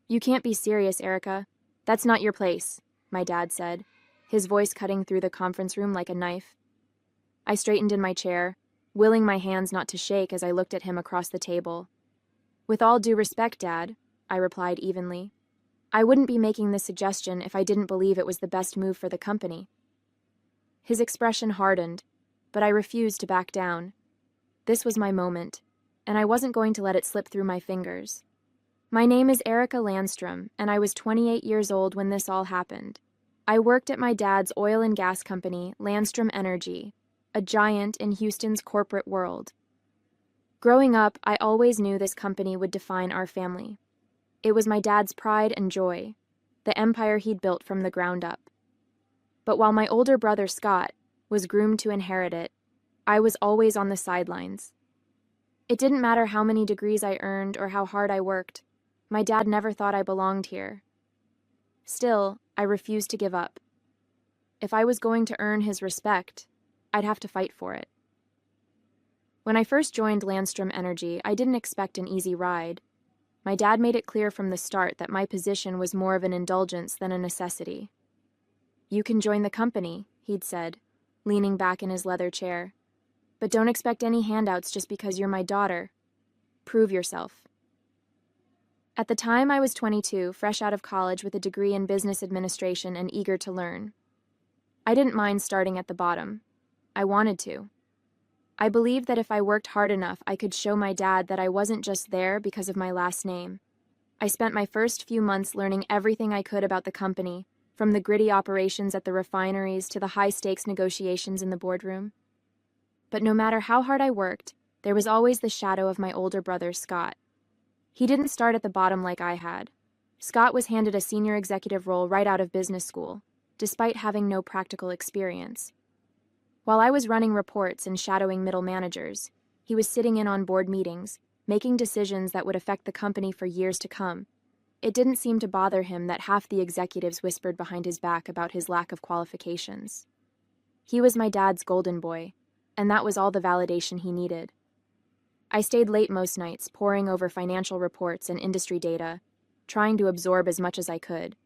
You can't be serious, Erica. That's not your place, my dad said, his voice cutting through the conference room like a knife. I straightened in my chair, willing my hands not to shake as I looked at him across the table. With all due respect, Dad, I replied evenly. I wouldn't be making this suggestion if I didn't believe it was the best move for the company. His expression hardened, but I refused to back down. This was my moment, and I wasn't going to let it slip through my fingers. My name is Erica Landstrom, and I was 28 years old when this all happened. I worked at my dad's oil and gas company, Landstrom Energy, a giant in Houston's corporate world. Growing up, I always knew this company would define our family. It was my dad's pride and joy, the empire he'd built from the ground up. But while my older brother, Scott, was groomed to inherit it, I was always on the sidelines. It didn't matter how many degrees I earned or how hard I worked. My dad never thought I belonged here. Still, I refused to give up. If I was going to earn his respect, I'd have to fight for it. When I first joined Landstrom Energy, I didn't expect an easy ride. My dad made it clear from the start that my position was more of an indulgence than a necessity. You can join the company, he'd said, leaning back in his leather chair. But don't expect any handouts just because you're my daughter. Prove yourself. At the time, I was 22, fresh out of college with a degree in business administration and eager to learn. I didn't mind starting at the bottom. I wanted to. I believed that if I worked hard enough, I could show my dad that I wasn't just there because of my last name. I spent my first few months learning everything I could about the company, from the gritty operations at the refineries to the high-stakes negotiations in the boardroom. But no matter how hard I worked, there was always the shadow of my older brother, Scott. He didn't start at the bottom like I had. Scott was handed a senior executive role right out of business school, despite having no practical experience. While I was running reports and shadowing middle managers, he was sitting in on board meetings, making decisions that would affect the company for years to come. It didn't seem to bother him that half the executives whispered behind his back about his lack of qualifications. He was my dad's golden boy, and that was all the validation he needed. I stayed late most nights, poring over financial reports and industry data, trying to absorb as much as I could.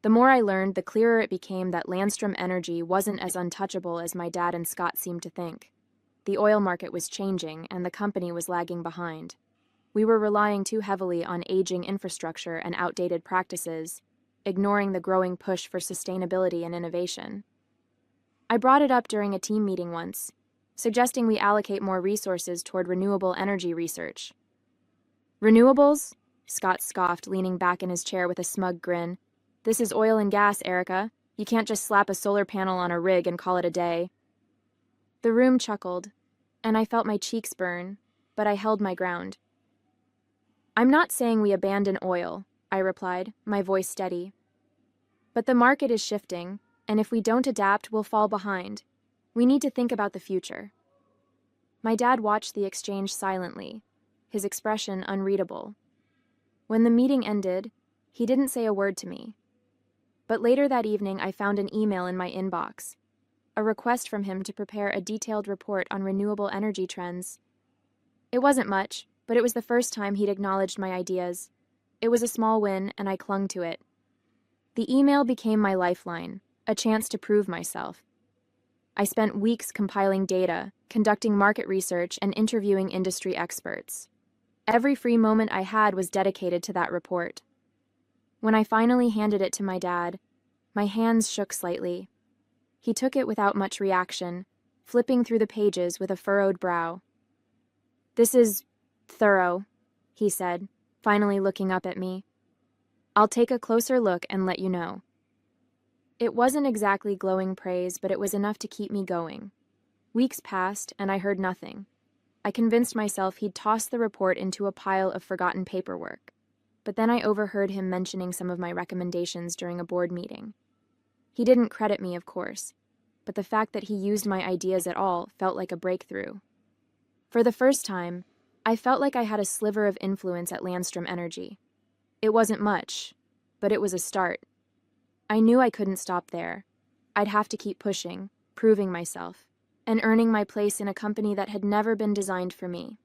The more I learned, the clearer it became that Landstrom Energy wasn't as untouchable as my dad and Scott seemed to think. The oil market was changing, and the company was lagging behind. We were relying too heavily on aging infrastructure and outdated practices, ignoring the growing push for sustainability and innovation. I brought it up during a team meeting once, suggesting we allocate more resources toward renewable energy research. Renewables? Scott scoffed, leaning back in his chair with a smug grin. This is oil and gas, Erica. You can't just slap a solar panel on a rig and call it a day. The room chuckled, and I felt my cheeks burn, but I held my ground. I'm not saying we abandon oil, I replied, my voice steady. But the market is shifting, and if we don't adapt, we'll fall behind. We need to think about the future. My dad watched the exchange silently, his expression unreadable. When the meeting ended, he didn't say a word to me. But later that evening, I found an email in my inbox, a request from him to prepare a detailed report on renewable energy trends. It wasn't much, but it was the first time he'd acknowledged my ideas. It was a small win, and I clung to it. The email became my lifeline, a chance to prove myself. I spent weeks compiling data, conducting market research, and interviewing industry experts. Every free moment I had was dedicated to that report. When I finally handed it to my dad, my hands shook slightly. He took it without much reaction, flipping through the pages with a furrowed brow. This is thorough, he said, finally looking up at me. I'll take a closer look and let you know. It wasn't exactly glowing praise, but it was enough to keep me going. Weeks passed, and I heard nothing. I convinced myself he'd tossed the report into a pile of forgotten paperwork. But then I overheard him mentioning some of my recommendations during a board meeting. He didn't credit me, of course, but the fact that he used my ideas at all felt like a breakthrough. For the first time, I felt like I had a sliver of influence at Landstrom Energy. It wasn't much, but it was a start. I knew I couldn't stop there. I'd have to keep pushing, proving myself, and earning my place in a company that had never been designed for me.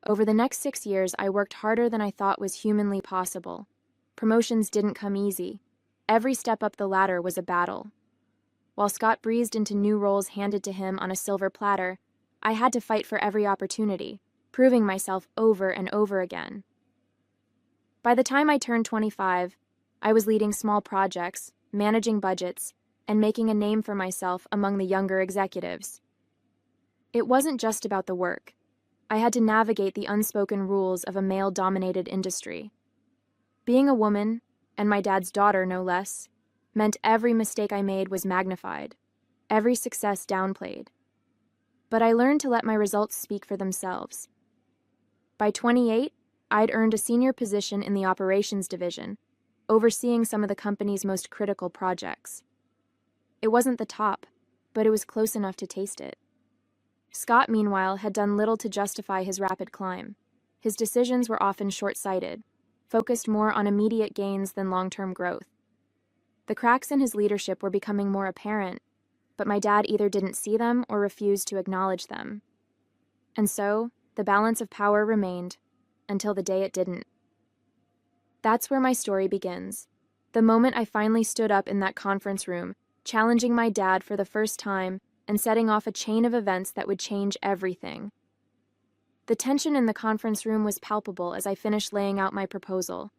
Over the next 6 years, I worked harder than I thought was humanly possible. Promotions didn't come easy. Every step up the ladder was a battle. While Scott breezed into new roles handed to him on a silver platter, I had to fight for every opportunity, proving myself over and over again. By the time I turned 25, I was leading small projects, managing budgets, and making a name for myself among the younger executives. It wasn't just about the work. I had to navigate the unspoken rules of a male-dominated industry. Being a woman, and my dad's daughter no less, meant every mistake I made was magnified, every success downplayed. But I learned to let my results speak for themselves. By 28, I'd earned a senior position in the operations division, overseeing some of the company's most critical projects. It wasn't the top, but it was close enough to taste it. Scott, meanwhile, had done little to justify his rapid climb. His decisions were often short-sighted, focused more on immediate gains than long-term growth. The cracks in his leadership were becoming more apparent, but my dad either didn't see them or refused to acknowledge them. And so, the balance of power remained, until the day it didn't. That's where my story begins. The moment I finally stood up in that conference room, challenging my dad for the first time and setting off a chain of events that would change everything. The tension in the conference room was palpable as I finished laying out my proposal.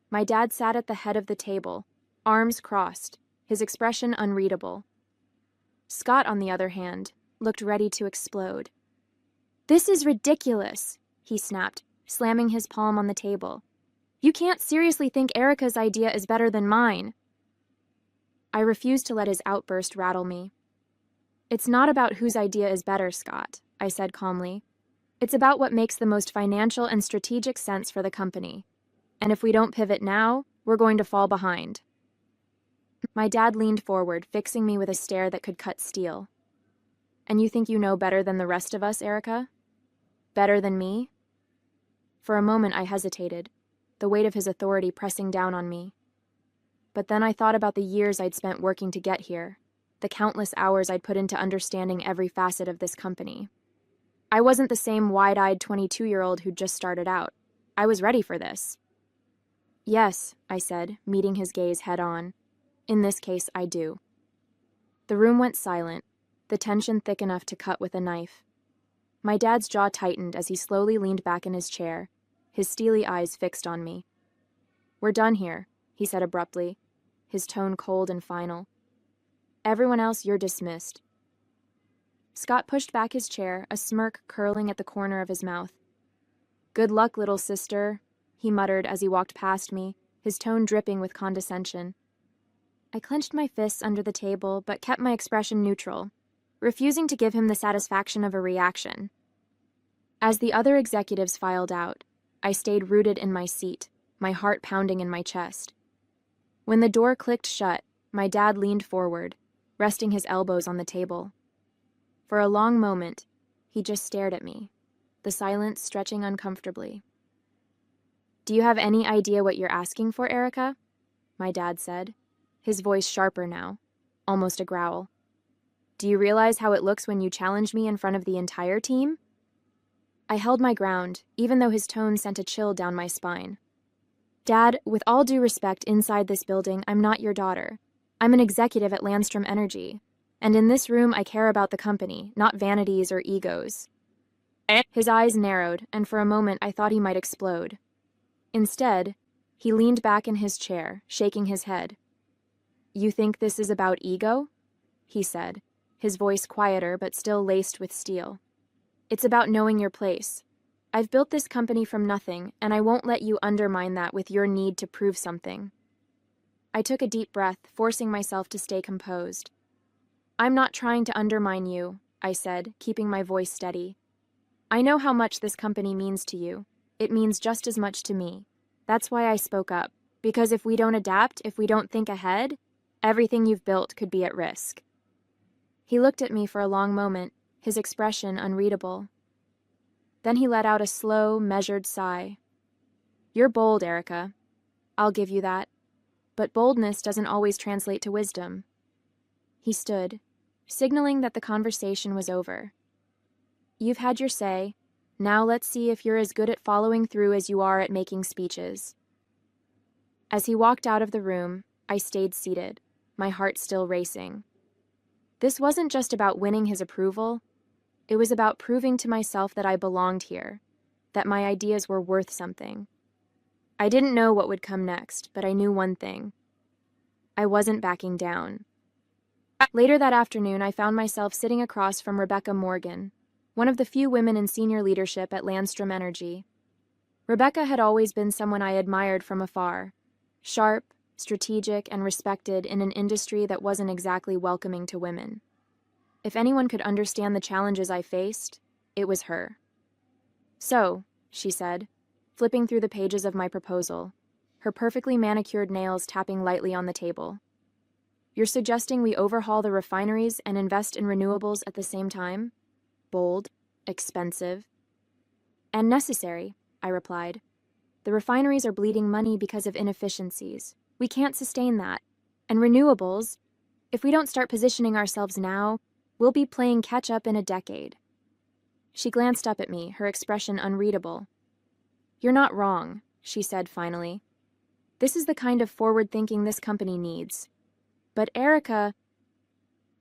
My dad sat at the head of the table, arms crossed, his expression unreadable. Scott, on the other hand, looked ready to explode. "This is ridiculous," he snapped, slamming his palm on the table. "You can't seriously think Erica's idea is better than mine." I refused to let his outburst rattle me. "It's not about whose idea is better, Scott," I said calmly. "It's about what makes the most financial and strategic sense for the company. And if we don't pivot now, we're going to fall behind." My dad leaned forward, fixing me with a stare that could cut steel. "And you think you know better than the rest of us, Erica? Better than me?" For a moment I hesitated, the weight of his authority pressing down on me. But then I thought about the years I'd spent working to get here, the countless hours I'd put into understanding every facet of this company. I wasn't the same wide-eyed 22-year-old who'd just started out. I was ready for this. "Yes," I said, meeting his gaze head-on. "In this case, I do." The room went silent, the tension thick enough to cut with a knife. My dad's jaw tightened as he slowly leaned back in his chair, his steely eyes fixed on me. "We're done here," he said abruptly, his tone cold and final. "Everyone else, you're dismissed." Scott pushed back his chair, a smirk curling at the corner of his mouth. "Good luck, little sister," he muttered as he walked past me, his tone dripping with condescension. I clenched my fists under the table, but kept my expression neutral, refusing to give him the satisfaction of a reaction. As the other executives filed out, I stayed rooted in my seat, my heart pounding in my chest. When the door clicked shut, my dad leaned forward, resting his elbows on the table. For a long moment, he just stared at me, the silence stretching uncomfortably. "Do you have any idea what you're asking for, Erica?" my dad said, his voice sharper now, almost a growl. "Do you realize how it looks when you challenge me in front of the entire team?" I held my ground, even though his tone sent a chill down my spine. "Dad, with all due respect inside this building, I'm not your daughter. I'm an executive at Landstrom Energy. And in this room, I care about the company, not vanities or egos." His eyes narrowed, and for a moment I thought he might explode. Instead, he leaned back in his chair, shaking his head. "You think this is about ego?" he said, his voice quieter but still laced with steel. "It's about knowing your place. I've built this company from nothing, and I won't let you undermine that with your need to prove something." I took a deep breath, forcing myself to stay composed. "I'm not trying to undermine you," I said, keeping my voice steady. "I know how much this company means to you. It means just as much to me. That's why I spoke up, because if we don't adapt, if we don't think ahead, everything you've built could be at risk." He looked at me for a long moment, his expression unreadable. Then he let out a slow, measured sigh. "You're bold, Erica. I'll give you that. But boldness doesn't always translate to wisdom." He stood, signaling that the conversation was over. "You've had your say. Now let's see if you're as good at following through as you are at making speeches." As he walked out of the room, I stayed seated, my heart still racing. This wasn't just about winning his approval. It was about proving to myself that I belonged here, that my ideas were worth something. I didn't know what would come next, but I knew one thing. I wasn't backing down. Later that afternoon, I found myself sitting across from Rebecca Morgan, one of the few women in senior leadership at Landstrom Energy. Rebecca had always been someone I admired from afar, sharp, strategic, and respected in an industry that wasn't exactly welcoming to women. If anyone could understand the challenges I faced, it was her. "So," she said, flipping through the pages of my proposal, her perfectly manicured nails tapping lightly on the table. "You're suggesting we overhaul the refineries and invest in renewables at the same time? Bold, expensive, and necessary," I replied. "The refineries are bleeding money because of inefficiencies. We can't sustain that. And renewables, if we don't start positioning ourselves now, we'll be playing catch-up in a decade." She glanced up at me, her expression unreadable. "You're not wrong," she said finally. "This is the kind of forward thinking this company needs. But Erica..."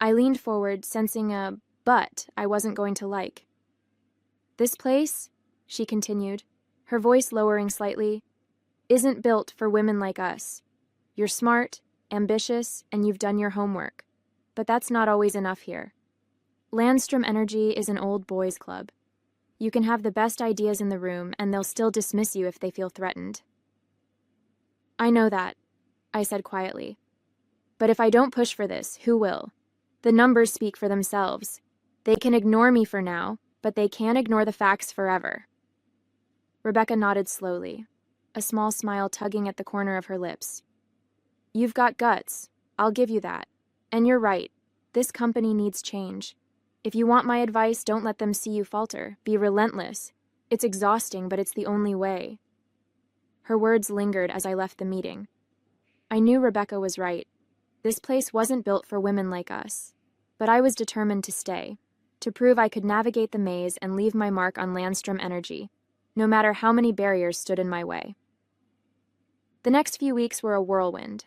I leaned forward, sensing a but I wasn't going to like. "This place," she continued, her voice lowering slightly, "isn't built for women like us. You're smart, ambitious, and you've done your homework. But that's not always enough here. Landstrom Energy is an old boys' club. You can have the best ideas in the room, and they'll still dismiss you if they feel threatened." "I know that," I said quietly. "But if I don't push for this, who will? The numbers speak for themselves. They can ignore me for now, but they can't ignore the facts forever." Rebecca nodded slowly, a small smile tugging at the corner of her lips. "You've got guts, I'll give you that. And you're right, this company needs change. If you want my advice, don't let them see you falter. Be relentless. It's exhausting, but it's the only way." Her words lingered as I left the meeting. I knew Rebecca was right. This place wasn't built for women like us. But I was determined to stay, to prove I could navigate the maze and leave my mark on Landstrom Energy, no matter how many barriers stood in my way. The next few weeks were a whirlwind.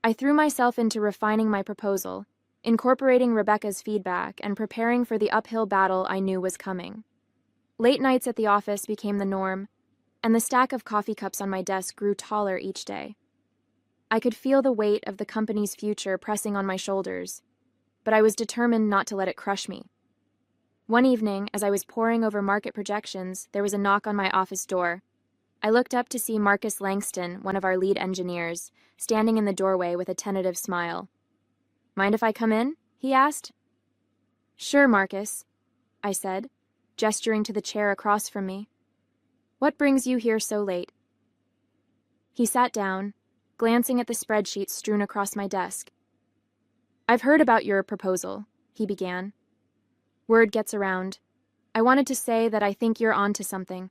I threw myself into refining my proposal, incorporating Rebecca's feedback and preparing for the uphill battle I knew was coming. Late nights at the office became the norm, and the stack of coffee cups on my desk grew taller each day. I could feel the weight of the company's future pressing on my shoulders, but I was determined not to let it crush me. One evening, as I was poring over market projections, there was a knock on my office door. I looked up to see Marcus Langston, one of our lead engineers, standing in the doorway with a tentative smile. "Mind if I come in?" he asked. "Sure, Marcus," I said, gesturing to the chair across from me. "What brings you here so late?" He sat down, glancing at the spreadsheets strewn across my desk. "I've heard about your proposal," he began. "Word gets around. I wanted to say that I think you're onto something."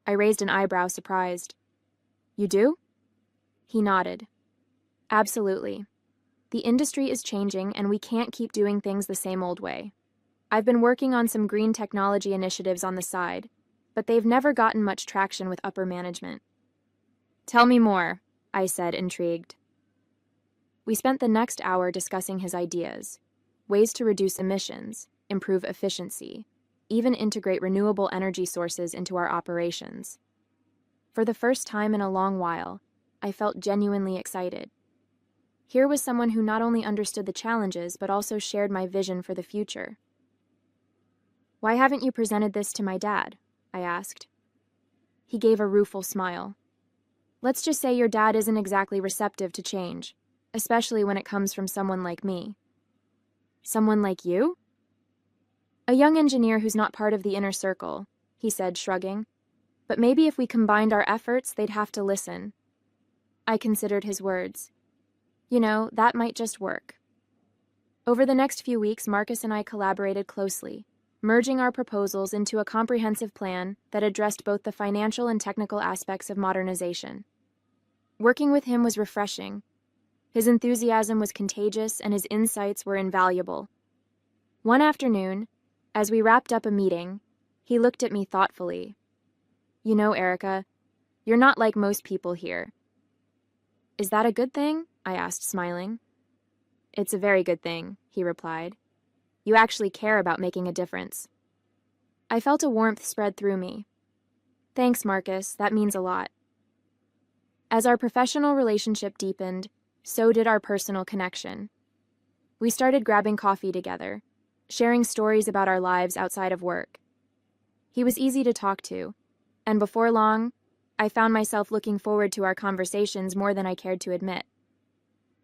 I raised an eyebrow, surprised. "You do?" He nodded. "Absolutely. The industry is changing, and we can't keep doing things the same old way. I've been working on some green technology initiatives on the side, but they've never gotten much traction with upper management." "Tell me more," I said, intrigued. We spent the next hour discussing his ideas, ways to reduce emissions, improve efficiency, even integrate renewable energy sources into our operations. For the first time in a long while, I felt genuinely excited. Here was someone who not only understood the challenges, but also shared my vision for the future. "Why haven't you presented this to my dad?" I asked. He gave a rueful smile. "Let's just say your dad isn't exactly receptive to change, especially when it comes from someone like me." "Someone like you?" "A young engineer who's not part of the inner circle," he said, shrugging. "But maybe if we combined our efforts, they'd have to listen." I considered his words. You know, that might just work. Over the next few weeks, Marcus and I collaborated closely, merging our proposals into a comprehensive plan that addressed both the financial and technical aspects of modernization. Working with him was refreshing. His enthusiasm was contagious, and his insights were invaluable. One afternoon, as we wrapped up a meeting, He looked at me thoughtfully. You know, Erica, you're not like most people here. Is that a good thing? I asked, smiling. It's a very good thing, he replied. You actually care about making a difference. I felt a warmth spread through me. Thanks, Marcus, that means a lot. As our professional relationship deepened, so did our personal connection. We started grabbing coffee together, sharing stories about our lives outside of work. He was easy to talk to, and before long, I found myself looking forward to our conversations more than I cared to admit.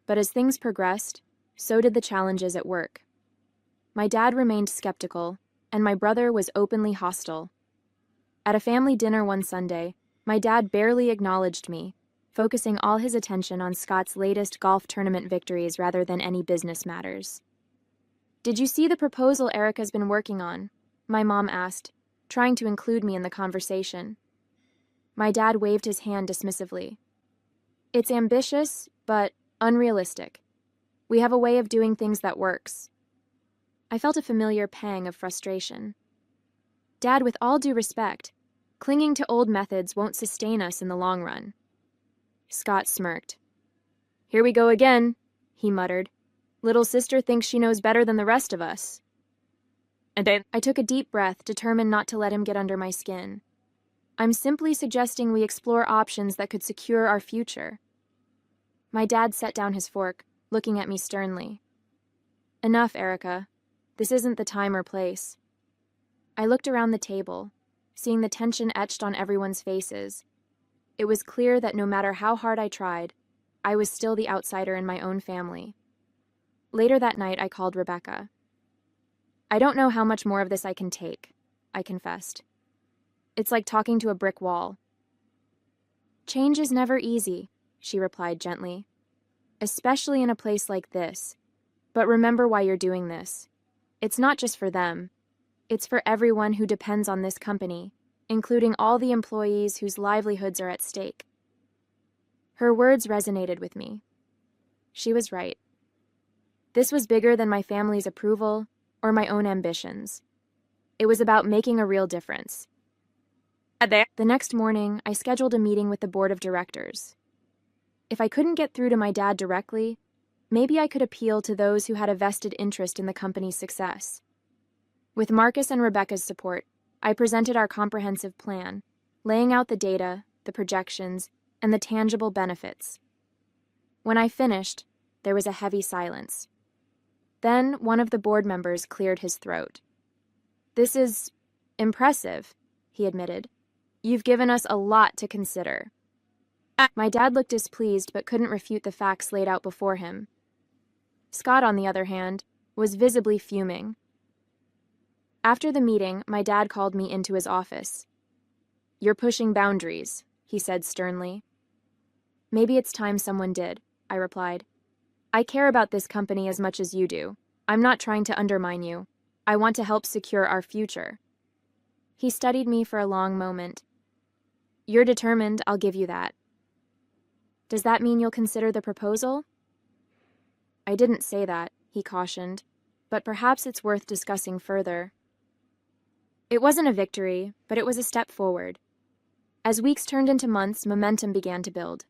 But as things progressed, so did the challenges at work. My dad remained skeptical, and my brother was openly hostile. At a family dinner one Sunday, my dad barely acknowledged me, focusing all his attention on Scott's latest golf tournament victories rather than any business matters. Did you see the proposal Erica's been working on? My mom asked, trying to include me in the conversation. My dad waved his hand dismissively. It's ambitious, but unrealistic. We have a way of doing things that works. I felt a familiar pang of frustration. Dad, with all due respect, clinging to old methods won't sustain us in the long run. Scott smirked. Here we go again, he muttered. Little sister thinks she knows better than the rest of us. And then I took a deep breath, determined not to let him get under my skin. I'm simply suggesting we explore options that could secure our future. My dad set down his fork, looking at me sternly. Enough, Erica. This isn't the time or place. I looked around the table, seeing the tension etched on everyone's faces. It was clear that no matter how hard I tried, I was still the outsider in my own family. Later that night, I called Rebecca. I don't know how much more of this I can take, I confessed. It's like talking to a brick wall. Change is never easy, she replied gently, especially in a place like this. But remember why you're doing this. It's not just for them. It's for everyone who depends on this company, including all the employees whose livelihoods are at stake. Her words resonated with me. She was right. This was bigger than my family's approval or my own ambitions. It was about making a real difference. The next morning, I scheduled a meeting with the board of directors. If I couldn't get through to my dad directly, maybe I could appeal to those who had a vested interest in the company's success. With Marcus and Rebecca's support, I presented our comprehensive plan, laying out the data, the projections, and the tangible benefits. When I finished, there was a heavy silence. Then one of the board members cleared his throat. This is impressive, he admitted. You've given us a lot to consider. My dad looked displeased but couldn't refute the facts laid out before him. Scott, on the other hand, was visibly fuming. After the meeting, my dad called me into his office. You're pushing boundaries, he said sternly. Maybe it's time someone did, I replied. I care about this company as much as you do. I'm not trying to undermine you. I want to help secure our future. He studied me for a long moment. You're determined, I'll give you that. Does that mean you'll consider the proposal? I didn't say that, he cautioned, but perhaps it's worth discussing further. It wasn't a victory, but it was a step forward. As weeks turned into months, momentum began to build.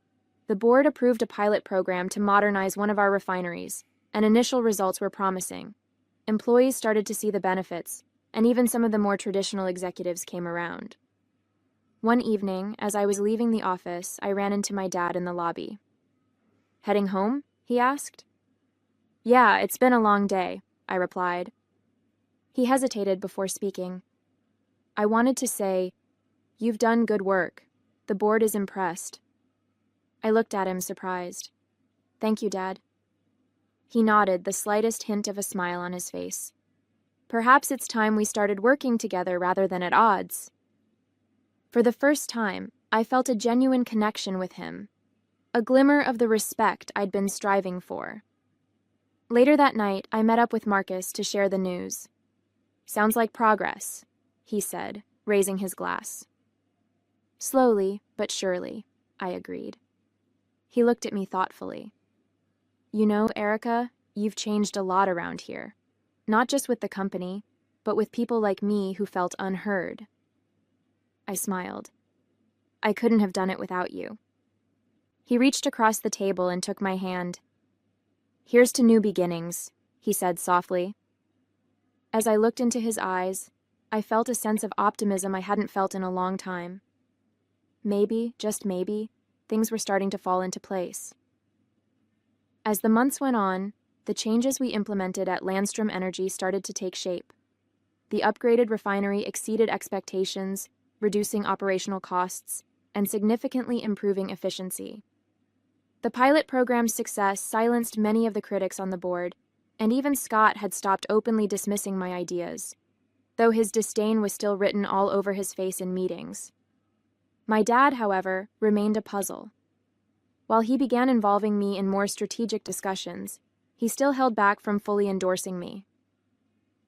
The board approved a pilot program to modernize one of our refineries, and initial results were promising. Employees started to see the benefits, and even some of the more traditional executives came around. One evening, as I was leaving the office, I ran into my dad in the lobby. Heading home? He asked. Yeah, it's been a long day, I replied. He hesitated before speaking. I wanted to say, you've done good work. The board is impressed. I looked at him, surprised. Thank you, Dad. He nodded, the slightest hint of a smile on his face. Perhaps it's time we started working together rather than at odds. For the first time, I felt a genuine connection with him, a glimmer of the respect I'd been striving for. Later that night, I met up with Marcus to share the news. Sounds like progress, he said, raising his glass. Slowly, but surely, I agreed. He looked at me thoughtfully. You know, Erica, you've changed a lot around here. Not just with the company, but with people like me who felt unheard. I smiled. I couldn't have done it without you. He reached across the table and took my hand. Here's to new beginnings, he said softly. As I looked into his eyes, I felt a sense of optimism I hadn't felt in a long time. Maybe, just maybe, things were starting to fall into place. As the months went on, the changes we implemented at Landstrom Energy started to take shape. The upgraded refinery exceeded expectations, reducing operational costs and significantly improving efficiency. The pilot program's success silenced many of the critics on the board, and even Scott had stopped openly dismissing my ideas, though his disdain was still written all over his face in meetings. My dad, however, remained a puzzle. While he began involving me in more strategic discussions, he still held back from fully endorsing me.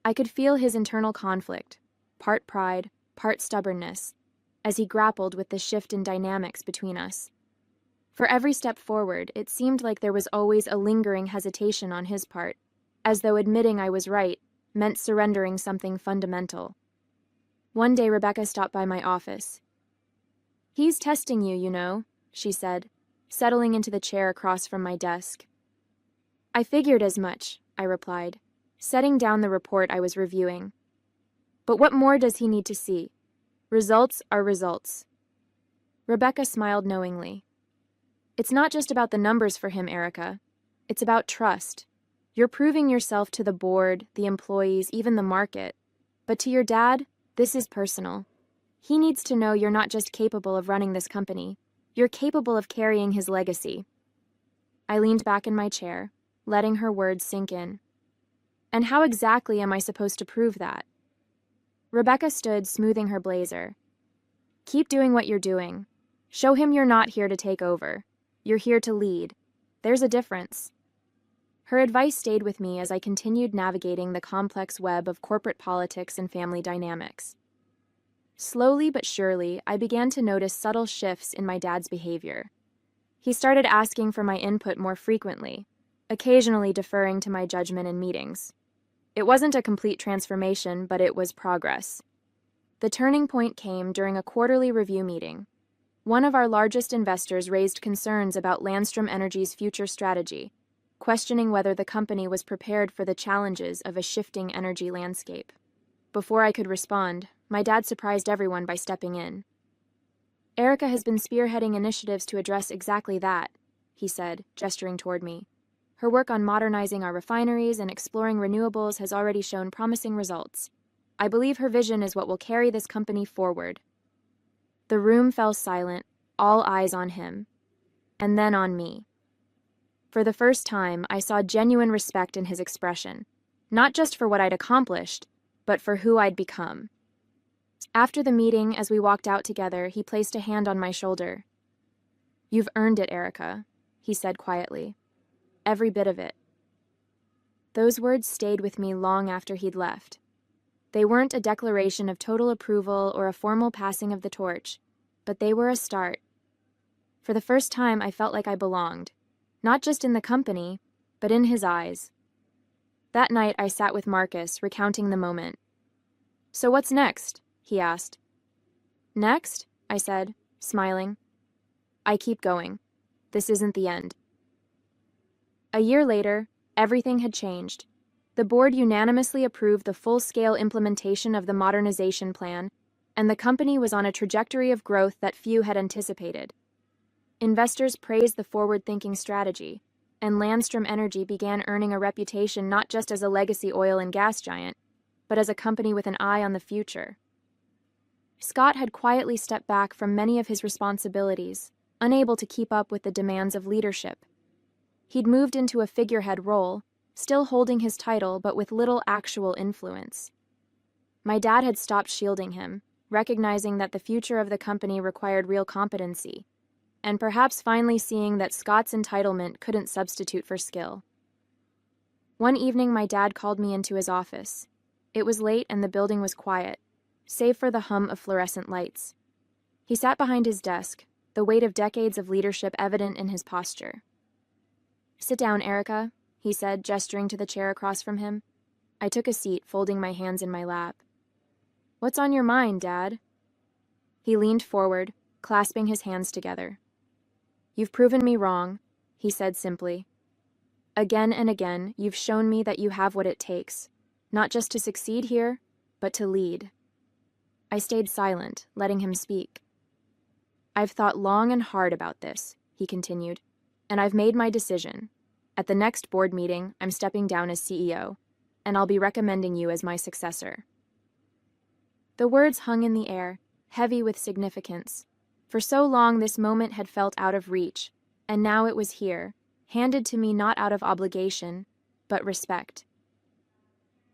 I could feel his internal conflict, part pride, part stubbornness, as he grappled with the shift in dynamics between us. For every step forward, it seemed like there was always a lingering hesitation on his part, as though admitting I was right meant surrendering something fundamental. One day Rebecca stopped by my office. "He's testing you, you know," she said, settling into the chair across from my desk. "I figured as much," I replied, setting down the report I was reviewing. "But what more does he need to see? Results are results." Rebecca smiled knowingly. "It's not just about the numbers for him, Erica. It's about trust. You're proving yourself to the board, the employees, even the market. But to your dad, this is personal. He needs to know you're not just capable of running this company. You're capable of carrying his legacy." I leaned back in my chair, letting her words sink in. "And how exactly am I supposed to prove that?" Rebecca stood, smoothing her blazer. "Keep doing what you're doing. Show him you're not here to take over. You're here to lead. There's a difference." Her advice stayed with me as I continued navigating the complex web of corporate politics and family dynamics. Slowly but surely, I began to notice subtle shifts in my dad's behavior. He started asking for my input more frequently, occasionally deferring to my judgment in meetings. It wasn't a complete transformation, but it was progress. The turning point came during a quarterly review meeting. One of our largest investors raised concerns about Landstrom Energy's future strategy, questioning whether the company was prepared for the challenges of a shifting energy landscape. Before I could respond, my dad surprised everyone by stepping in. "Erica has been spearheading initiatives to address exactly that," he said, gesturing toward me. "Her work on modernizing our refineries and exploring renewables has already shown promising results. I believe her vision is what will carry this company forward." The room fell silent, all eyes on him, and then on me. For the first time, I saw genuine respect in his expression, not just for what I'd accomplished, but for who I'd become. After the meeting, as we walked out together, he placed a hand on my shoulder. "You've earned it, Erica," he said quietly. "Every bit of it." Those words stayed with me long after he'd left. They weren't a declaration of total approval or a formal passing of the torch, but they were a start. For the first time, I felt like I belonged, not just in the company, but in his eyes. That night, I sat with Marcus, recounting the moment. "So what's next?" he asked. "Next?" I said, smiling. "I keep going. This isn't the end." A year later, everything had changed. The board unanimously approved the full-scale implementation of the modernization plan, and the company was on a trajectory of growth that few had anticipated. Investors praised the forward-thinking strategy, and Landstrom Energy began earning a reputation not just as a legacy oil and gas giant, but as a company with an eye on the future. Scott had quietly stepped back from many of his responsibilities, unable to keep up with the demands of leadership. He'd moved into a figurehead role, still holding his title but with little actual influence. My dad had stopped shielding him, recognizing that the future of the company required real competency, and perhaps finally seeing that Scott's entitlement couldn't substitute for skill. One evening, my dad called me into his office. It was late and the building was quiet, save for the hum of fluorescent lights. He sat behind his desk, the weight of decades of leadership evident in his posture. "Sit down, Erica," he said, gesturing to the chair across from him. I took a seat, folding my hands in my lap. "What's on your mind, Dad?" He leaned forward, clasping his hands together. "You've proven me wrong," he said simply. "Again and again, you've shown me that you have what it takes, not just to succeed here, but to lead." I stayed silent, letting him speak. "I've thought long and hard about this," he continued, "and I've made my decision. At the next board meeting, I'm stepping down as CEO, and I'll be recommending you as my successor." The words hung in the air, heavy with significance. For so long this moment had felt out of reach, and now it was here, handed to me not out of obligation, but respect.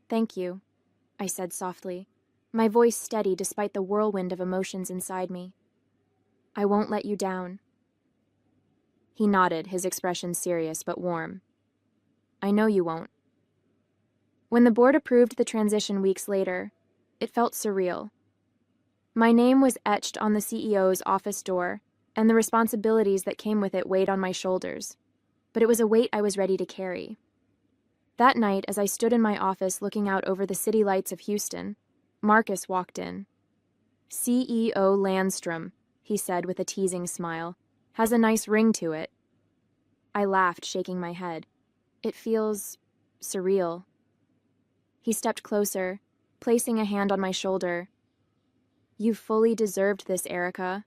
"Thank you," I said softly, my voice steady despite the whirlwind of emotions inside me. "I won't let you down." He nodded, his expression serious but warm. "I know you won't." When the board approved the transition weeks later, it felt surreal. My name was etched on the CEO's office door, and the responsibilities that came with it weighed on my shoulders. But it was a weight I was ready to carry. That night, as I stood in my office looking out over the city lights of Houston, Marcus walked in. "CEO Landstrom," he said with a teasing smile, "has a nice ring to it." I laughed, shaking my head. "It feels surreal." He stepped closer, placing a hand on my shoulder. "You fully deserved this, Erica."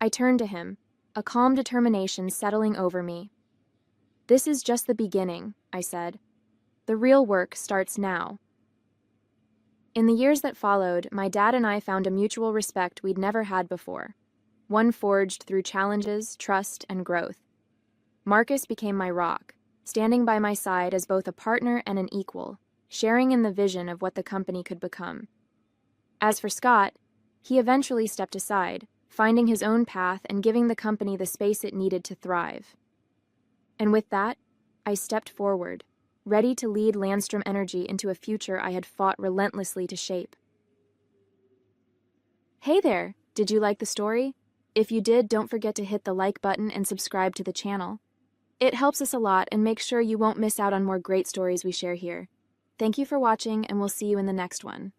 I turned to him, a calm determination settling over me. "This is just the beginning," I said. "The real work starts now." In the years that followed, my dad and I found a mutual respect we'd never had before, one forged through challenges, trust, and growth. Marcus became my rock, standing by my side as both a partner and an equal, sharing in the vision of what the company could become. As for Scott, he eventually stepped aside, finding his own path and giving the company the space it needed to thrive. And with that, I stepped forward, ready to lead Landstrom Energy into a future I had fought relentlessly to shape. Hey there! Did you like the story? If you did, don't forget to hit the like button and subscribe to the channel. It helps us a lot and makes sure you won't miss out on more great stories we share here. Thank you for watching, and we'll see you in the next one.